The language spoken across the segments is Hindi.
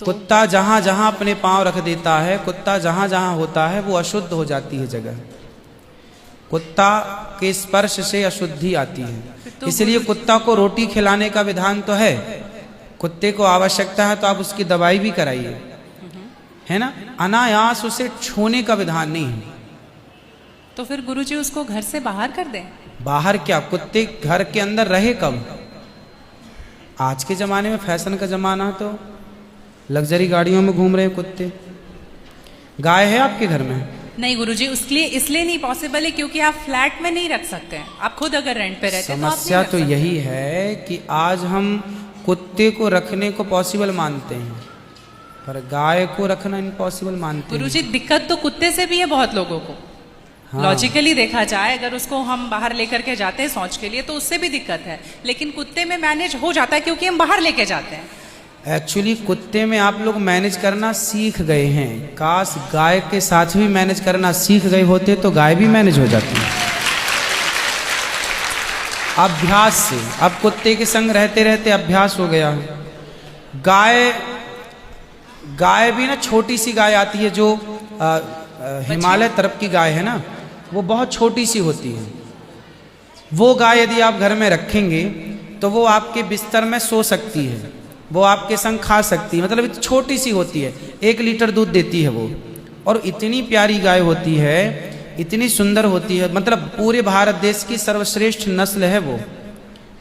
तो कुत्ता जहां जहां अपने पांव रख देता है, कुत्ता जहां जहां होता है वो अशुद्ध हो जाती है जगह। कुत्ता के स्पर्श से अशुद्धि आती है। तो इसलिए कुत्ता को रोटी खिलाने का विधान तो है। कुत्ते को आवश्यकता है तो आप उसकी दवाई भी कराइए, है ना। अनायास उसे छूने का विधान नहीं है। तो फिर गुरुजी उसको घर से बाहर कर दें? बाहर क्या, कुत्ते घर के अंदर रहे कब? आज के जमाने में फैशन का जमाना है तो लग्जरी गाड़ियों में घूम रहे हैं कुत्ते। गाय है आपके घर में? नहीं गुरुजी, उसके लिए इसलिए नहीं पॉसिबल है क्योंकि आप फ्लैट में नहीं रख सकते हैं। आप खुद अगर रेंट पे रहते हैं तो आप नहीं समस्या रख तो सकते। यही है कि आज हम कुत्ते को रखने को पॉसिबल मानते हैं पर गाय को रखना इम्पॉसिबल मानते हैं। गुरुजी दिक्कत तो कुत्ते से भी है बहुत लोगों को। हाँ। लॉजिकली देखा जाए, अगर उसको हम बाहर लेकर के जाते हैं शौच के लिए तो उससे भी दिक्कत है, लेकिन कुत्ते में मैनेज हो जाता है क्योंकि हम बाहर लेके जाते हैं। एक्चुअली कुत्ते में आप लोग मैनेज करना सीख गए हैं। काश गाय के साथ भी मैनेज करना सीख गए होते तो गाय भी मैनेज हो जाती है अभ्यास से। अब कुत्ते के संग रहते रहते अभ्यास हो गया। गाय भी ना, छोटी सी गाय आती है जो हिमालय तरफ की गाय है ना, वो बहुत छोटी सी होती है। वो गाय यदि आप घर में रखेंगे तो वो आपके बिस्तर में सो सकती है, वो आपके संग खा सकती है। मतलब छोटी सी होती है, 1 लीटर दूध देती है वो, और इतनी प्यारी गाय होती है, इतनी सुंदर होती है। मतलब पूरे भारत देश की सर्वश्रेष्ठ नस्ल है वो,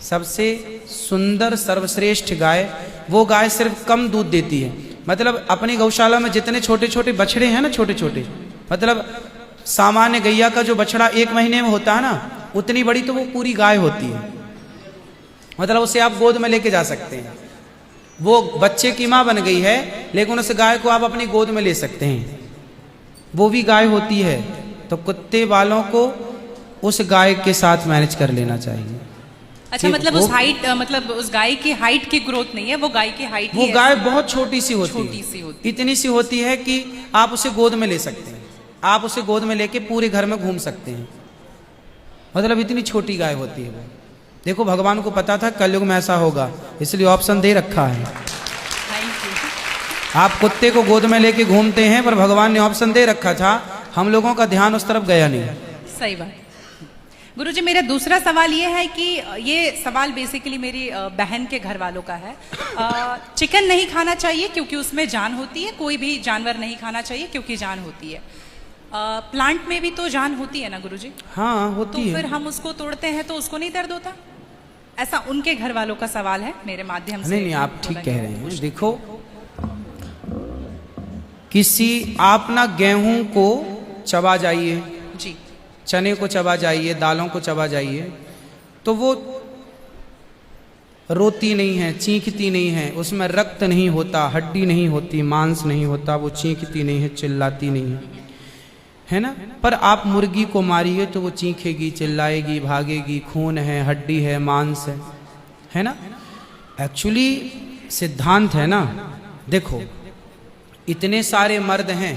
सबसे सुंदर सर्वश्रेष्ठ गाय। वो गाय सिर्फ कम दूध देती है। मतलब अपनी गौशाला में जितने छोटे छोटे बछड़े हैं ना, छोटे छोटे, मतलब सामान्य गैया का जो बछड़ा 1 महीने में होता है ना, उतनी बड़ी तो वो पूरी गाय होती है। मतलब उसे आप गोद में लेके जा सकते हैं। वो बच्चे की माँ बन गई है, लेकिन उस गाय को आप अपनी गोद में ले सकते हैं, वो भी गाय होती है। तो कुत्ते वालों को उस गाय के साथ मैनेज कर लेना चाहिए। अच्छा, मतलब उस हाइट, मतलब उस गाय की हाइट की ग्रोथ नहीं है, वो गाय की हाइट वो गाय बहुत छोटी सी होती है, छोटी सी होती है। इतनी सी होती है कि आप उसे गोद में ले सकते हैं। आप उसे गोद में लेके पूरे घर में घूम सकते हैं। मतलब इतनी छोटी गाय होती है वो। देखो भगवान को पता था कलयुग में ऐसा होगा, इसलिए ऑप्शन दे रखा है। आप कुत्ते को गोद में लेके घूमते हैं पर भगवान ने ऑप्शन दे रखा था, हम लोगों का ध्यान उस तरफ गया नहीं। सही बात। गुरुजी मेरा दूसरा सवाल ये है कि ये सवाल बेसिकली मेरी बहन के घर वालों का है। चिकन नहीं खाना चाहिए क्योंकि उसमें जान होती है, कोई भी जानवर नहीं खाना चाहिए क्योंकि जान होती है। प्लांट में भी तो जान होती है ना गुरुजी? हाँ होती तो है। फिर हम उसको तोड़ते हैं तो उसको नहीं दर्द होता? ऐसा उनके घर वालों का सवाल है, मेरे माध्यम से। नहीं, आप ठीक कह रहे हैं। देखो, किसी आप ना गेहूं को चबा जाइए जी, चने को चबा जाइए, दालों को चबा जाइए, तो वो रोती नहीं है, चीखती नहीं है, उसमें रक्त नहीं होता, हड्डी नहीं होती, मांस नहीं होता, वो चीखती नहीं है, चिल्लाती नहीं है ना। पर आप मुर्गी को मारिए तो वो चीखेगी, चिल्लाएगी, भागेगी, खून है, हड्डी है, मांस है ना। एक्चुअली सिद्धांत है ना। देखो इतने सारे मर्द हैं,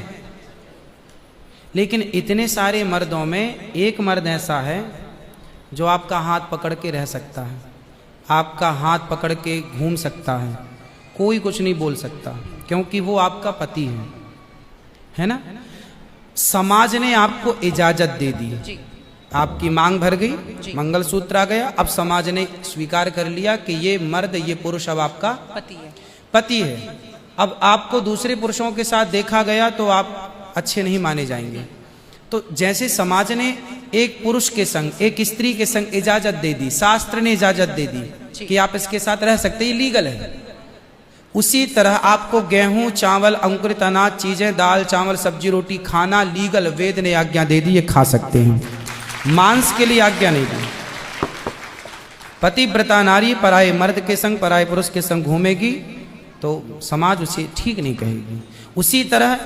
लेकिन इतने सारे मर्दों में एक मर्द ऐसा है जो आपका हाथ पकड़ के रह सकता है, आपका हाथ पकड़ के घूम सकता है, कोई कुछ नहीं बोल सकता, क्योंकि वो आपका पति है ना। समाज ने आपको इजाजत दे दी, आपकी मांग भर गई, मंगलसूत्र आ गया, अब समाज ने स्वीकार कर लिया कि ये मर्द, ये पुरुष अब आपका पति है। अब आपको दूसरे पुरुषों के साथ देखा गया तो आप अच्छे नहीं माने जाएंगे। तो जैसे समाज ने एक पुरुष के संग, एक स्त्री के संग इजाजत दे दी, शास्त्र ने इजाजत दे दी कि आप इसके साथ रह सकते, ये लीगल है, उसी तरह आपको गेहूं, चावल, अंकुरित अनाज चीजें, दाल, चावल, सब्जी, रोटी खाना लीगल, वेद ने आज्ञा दे दी, ये खा सकते हैं। मांस के लिए आज्ञा नहीं दी। पतिव्रता नारी पराये मर्द के संग, पराये पुरुष के संग घूमेगी तो समाज उसे ठीक नहीं कहेगी। उसी तरह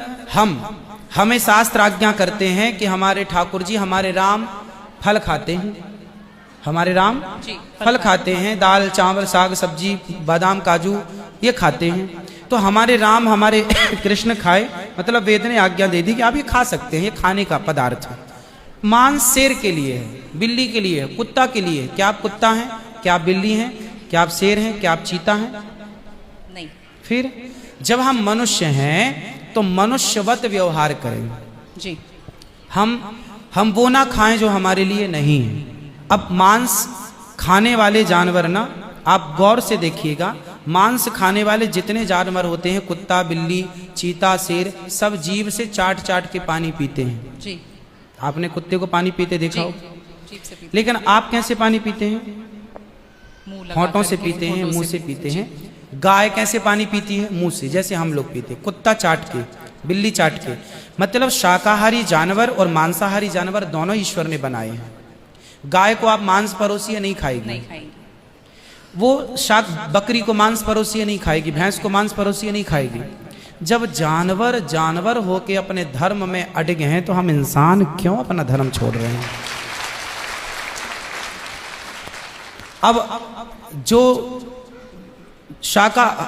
हमें शास्त्र आज्ञा करते हैं कि हमारे ठाकुर जी, हमारे राम फल खाते हैं, हमारे राम फल खाते हैं, दाल, चावल, साग, सब्जी, बादाम, काजू ये खाते हैं। तो हमारे राम, हमारे कृष्ण खाए, मतलब वेद ने आज्ञा दे दी कि आप ये खा सकते हैं, ये खाने का पदार्थ है। मांस शेर के लिए है, बिल्ली के लिए है, कुत्ता के लिए है। क्या आप कुत्ता हैं? क्या आप बिल्ली हैं? क्या आप शेर हैं? क्या आप चीता हैं? नहीं। फिर जब हम मनुष्य हैं तो मनुष्यवत व्यवहार करें। जी। हम वो ना खाएं जो हमारे लिए नहीं है। अब मांस खाने वाले जानवर ना, आप गौर से देखिएगा, मांस खाने वाले जितने जानवर होते हैं, कुत्ता, बिल्ली, चीता, शेर, सब जीभ से चाट चाट के पानी पीते हैं। जी। आपने कुत्ते को पानी पीते देखा हो? जीभ से पीते। लेकिन आप कैसे पानी पीते हैं? मुंह लगा होंठों से करके, पीते हैं, होंठों मुंह से पीते हैं। गाय कैसे पानी पीती है? मुंह से, जैसे हम लोग पीते। कुत्ता चाट के, बिल्ली चाट के। मतलब शाकाहारी जानवर और मांसाहारी जानवर दोनों ईश्वर ने बनाए हैं। गाय को आप मांस परोसिए, नहीं खाएगी। नहीं खाएंगे। वो बकरी को मांस परोसिए नहीं खाएगी, भैंस को मांस परोसिए नहीं खाएगी। जब जानवर जानवर होके अपने धर्म में अड़े हैं तो हम इंसान क्यों अपना धर्म छोड़ रहे हैं? अब जो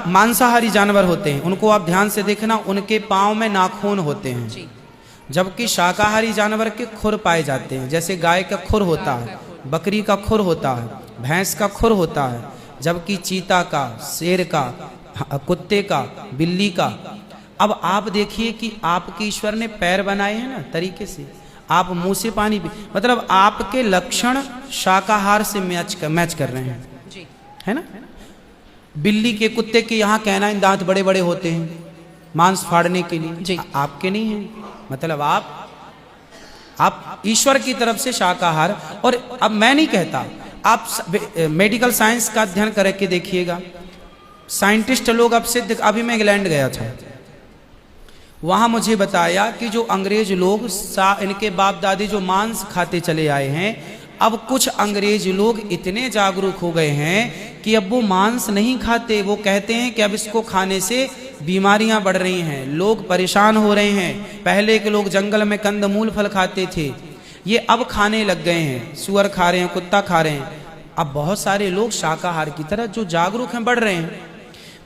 मांसाहारी जानवर होते हैं उनको आप ध्यान से देखना, उनके पांव में नाखून होते हैं। जी। जबकि शाकाहारी जानवर के खुर पाए जाते हैं। जैसे गाय का खुर होता है, बकरी का खुर होता है, भैंस का खुर होता है, जबकि चीता का, शेर का, कुत्ते का, बिल्ली का। अब आप देखिए कि आपके ईश्वर ने पैर बनाए हैं ना तरीके से, आप मुंह से पानी पी, मतलब आपके लक्षण शाकाहार से मैच कर रहे हैं। जी। है ना? बिल्ली के, कुत्ते के यहाँ कैनाइन दांत बड़े बड़े होते हैं मांस फाड़ने के लिए। जी। आपके नहीं है। मतलब आप ईश्वर की तरफ से शाकाहार। और अब मैं नहीं कहता, आप मेडिकल साइंस का अध्ययन करके देखिएगा। साइंटिस्ट लोग अब सिद्ध, अभी मैं इंग्लैंड गया था, वहां मुझे बताया कि जो अंग्रेज लोग इनके बाप दादी जो मांस खाते चले आए हैं, अब कुछ अंग्रेज लोग इतने जागरूक हो गए हैं कि अब वो मांस नहीं खाते। वो कहते हैं कि अब इसको खाने से बीमारियां बढ़ रही हैं, लोग परेशान हो रहे हैं। पहले के लोग जंगल में कंदमूल फल खाते थे, ये अब खाने लग गए हैं, सुअर खा रहे हैं, कुत्ता खा रहे हैं। अब बहुत सारे लोग शाकाहार की तरह जो जागरूक हैं बढ़ रहे हैं।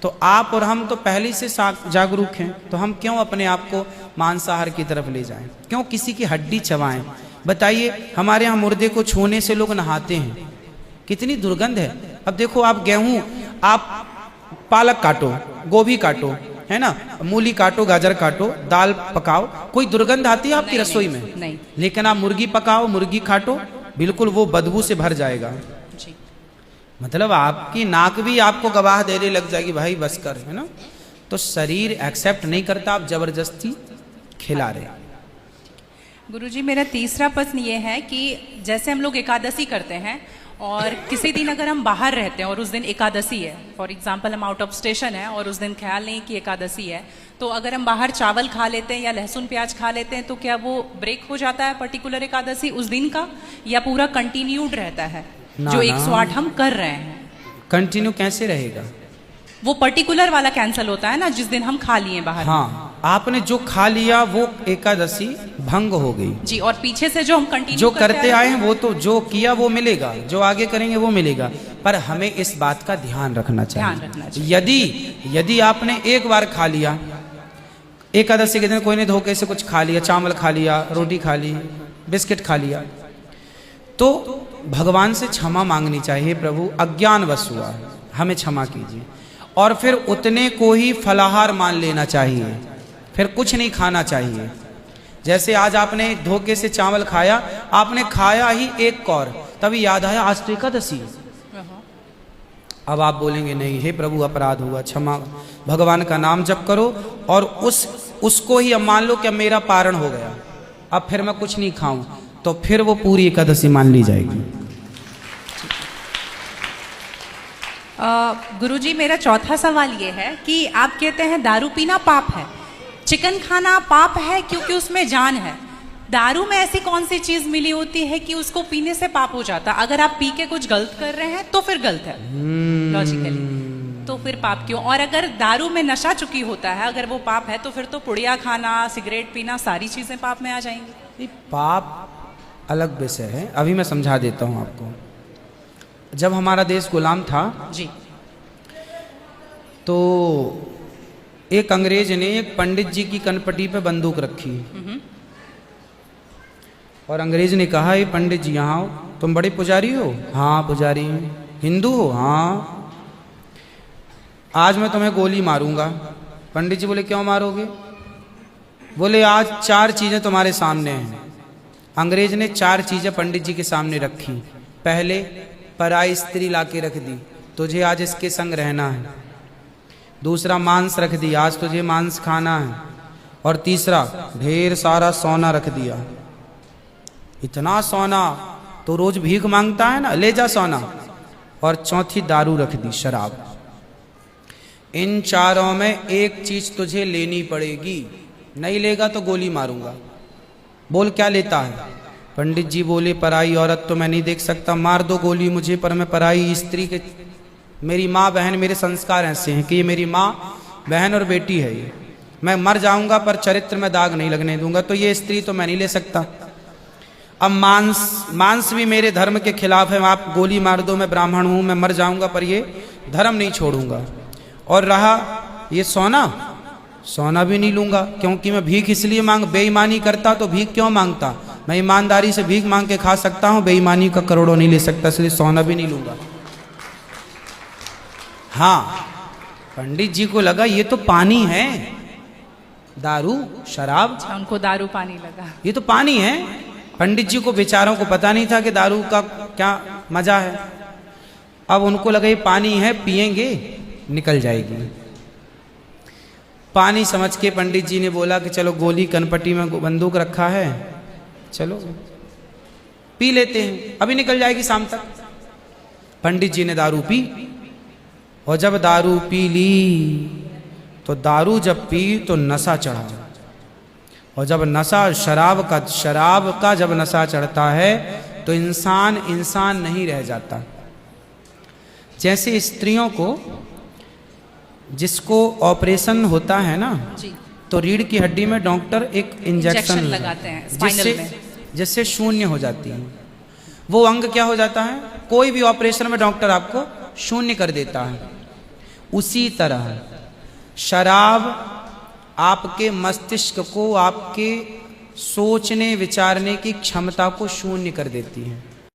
तो आप और हम तो पहले से जागरूक हैं, तो हम क्यों अपने आप को मांसाहार की तरफ ले जाएं? क्यों किसी की हड्डी चबाएं? बताइए, हमारे यहाँ मुर्दे को छूने से लोग नहाते हैं, कितनी दुर्गंध है। अब देखो, आप गेहूं, आप पालक काटो, गोभी काटो, है ना, मूली काटो, गाजर काटो, दाल पकाओ, कोई दुर्गंध आती है आपकी रसोई में? नहीं। लेकिन आप मुर्गी पकाओ, मुर्गी काटो, बिल्कुल वो बदबू से भर जाएगा। जी। मतलब आपकी नाक भी आपको गवाह देने लग जाएगी, भाई बस कर, है ना। तो शरीर एक्सेप्ट नहीं करता, आप जबरदस्ती खिला रहे। गुरुजी, मेरा तीसरा प्रश्न ये है कि जैसे हम लोग एकादशी करते हैं और किसी दिन अगर हम बाहर रहते हैं और उस दिन एकादशी है, फॉर एग्जांपल हम आउट ऑफ स्टेशन है और उस दिन ख्याल नहीं कि एकादशी है, तो अगर हम बाहर चावल खा लेते हैं या लहसुन प्याज खा लेते हैं तो क्या वो ब्रेक हो जाता है पर्टिकुलर एकादशी उस दिन का, या पूरा कंटिन्यूड रहता है जो 108 हम कर रहे हैं? कंटिन्यू कैसे रहेगा? वो पर्टिकुलर वाला कैंसिल होता है ना जिस दिन हम खा लिए बाहर। हाँ, आपने जो खा लिया वो एकादशी भंग हो गई जी। और पीछे से जो हम कंटिन्यू जो करते आए हैं वो तो जो किया वो मिलेगा, जो आगे करेंगे वो मिलेगा। पर हमें इस बात का ध्यान रखना चाहिए। यदि आपने एक बार खा लिया, एकादशी के दिन कोई ने धोखे से कुछ खा लिया, चावल खा लिया, रोटी खा ली, बिस्किट खा लिया, तो भगवान से क्षमा मांगनी चाहिए, प्रभु अज्ञानवश हुआ, हमें क्षमा कीजिए। और फिर उतने को ही फलाहार मान लेना चाहिए, फिर कुछ नहीं खाना चाहिए। जैसे आज आपने धोखे से चावल खाया, आपने खाया ही एक कौर, तभी याद आया आज तो एकादशी। अब आप बोलेंगे नहीं, हे प्रभु अपराध हुआ, क्षमा, भगवान का नाम जप करो और उसको ही अब मान लो कि अब मेरा पारण हो गया, अब फिर मैं कुछ नहीं खाऊं, तो फिर वो पूरी एकादशी मान ली जाएगी। गुरुजी, मेरा चौथा सवाल ये है कि आप कहते हैं दारू पीना पाप है, चिकन खाना पाप है क्योंकि उसमें जान है। दारू में ऐसी कौन सी चीज मिली होती है कि उसको पीने से पाप हो जाता? अगर आप पी के कुछ गलत कर रहे हैं तो फिर गलत है लॉजिकली, तो फिर पाप क्यों? और अगर दारू में नशा चुकी होता है, अगर वो पाप है, तो फिर तो पुड़िया खाना, सिगरेट पीना, सारी चीजें पाप में आ जाएंगी। पाप अलग विषय है, अभी मैं समझा देता हूं आपको। जब हमारा देश गुलाम था जी, तो एक अंग्रेज ने एक पंडित जी की कनपटी पे बंदूक रखी और अंग्रेज ने कहा, ये पंडित जी यहाँ आओ, तुम बड़े पुजारी हो? हाँ पुजारी। हिंदू हो? हाँ। आज मैं तुम्हें गोली मारूंगा। पंडित जी बोले क्यों मारोगे? बोले आज 4 चीजें तुम्हारे सामने हैं। अंग्रेज ने 4 चीजें पंडित जी के सामने रखी। पहले पराई स्त्री लाके रख दी, तुझे आज इसके संग रहना है। दूसरा मांस रख दिया, आज तुझे मांस खाना है। और तीसरा ढेर सारा सोना रख दिया। इतना सोना तो रोज भीख मांगता है ना, ले जा सोना। और चौथी दारू रख दी, शराब। इन चारों में एक चीज तुझे लेनी पड़ेगी, नहीं लेगा तो गोली मारूंगा। बोल क्या लेता है? पंडित जी बोले पराई औरत तो मैं नहीं देख सकता, मार दो गोली मुझे, पर मैं पराई स्त्री के, मेरी माँ बहन, मेरे संस्कार ऐसे हैं कि ये मेरी माँ बहन और बेटी है, ये मैं मर जाऊंगा पर चरित्र में दाग नहीं लगने दूंगा, तो ये स्त्री तो मैं नहीं ले सकता। अब मांस भी मेरे धर्म के खिलाफ है, आप गोली मार दो, मैं ब्राह्मण हूं, मैं मर जाऊंगा पर ये धर्म नहीं छोड़ूंगा। और रहा ये सोना भी नहीं लूंगा, क्योंकि मैं भीख इसलिए बेईमानी करता तो भीख क्यों मांगता? मैं ईमानदारी से भीख मांग के खा सकता हूं, बेईमानी का करोड़ों नहीं ले सकता, इसलिए सोना भी नहीं लूंगा। हाँ, पंडित जी को लगा ये तो पानी है, दारू शराब, उनको दारू पानी लगा। ये तो पानी है। पंडित जी को बेचारों को पता नहीं था कि दारू का क्या मजा है। अब उनको लगा ये पानी है, पिएंगे निकल जाएगी। पानी समझ के पंडित जी ने बोला कि चलो गोली कनपट्टी में बंदूक रखा है, चलो पी लेते हैं, अभी निकल जाएगी शाम तक। पंडित जी ने दारू पी, और जब दारू पी ली तो दारू जब पी तो नशा चढ़ा। और जब नशा शराब का जब नशा चढ़ता है तो इंसान नहीं रह जाता। जैसे स्त्रियों को जिसको ऑपरेशन होता है ना, तो रीढ़ की हड्डी में डॉक्टर एक इंजेक्शन लगाते हैं स्पाइनल में, जिससे शून्य हो जाती है। वो अंग क्या हो जाता है? कोई भी ऑपरेशन में डॉक्टर आपको शून्य कर देता है। उसी तरह शराब आपके मस्तिष्क को, आपके सोचने विचारने की क्षमता को शून्य कर देती है।